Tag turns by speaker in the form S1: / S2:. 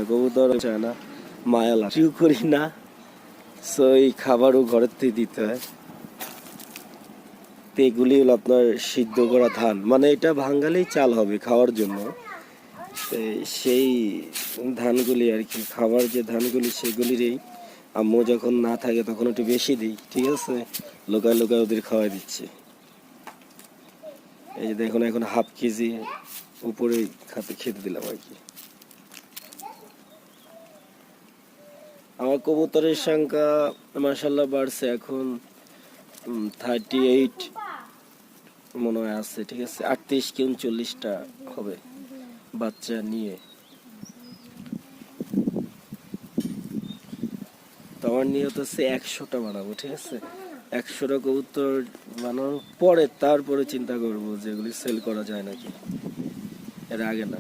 S1: কবুতর চায় না, মায়া লাগাও করি না, সো এই খাবারও ঘরের থেকে দিতে হয়। তো এগুলি হলো আপনার সিদ্ধ করা ধান, মানে এটা ভাঙ্গালেই চাল হবে খাওয়ার জন্য। সেই ধানগুলি আর কি, খাবার যে ধানগুলি সেগুলিরই আম্মু যখন না থাকে তখন একটু বেশি দিই, ঠিক আছে, লোকায় লোকায় ওদের খাওয়াই দিচ্ছি। এই যে দেখুন এখন হাফ কেজি উপরে খেতে দিলাম আর কি। আমার কবুতরের সংখ্যা মাশাআল্লাহ বাড়ছে, এখন 38 মনে হয় আছে, ঠিক আছে, 38 কি 39টা হবে বাচ্চা নিয়ে। তো আমার নিয়ত হচ্ছে 100টা বানাবো, ঠিক আছে, 100টা কবুতর বানানোর পরে তারপরে চিন্তা করবো যেগুলি সেল করা যায় নাকি, এর আগে না।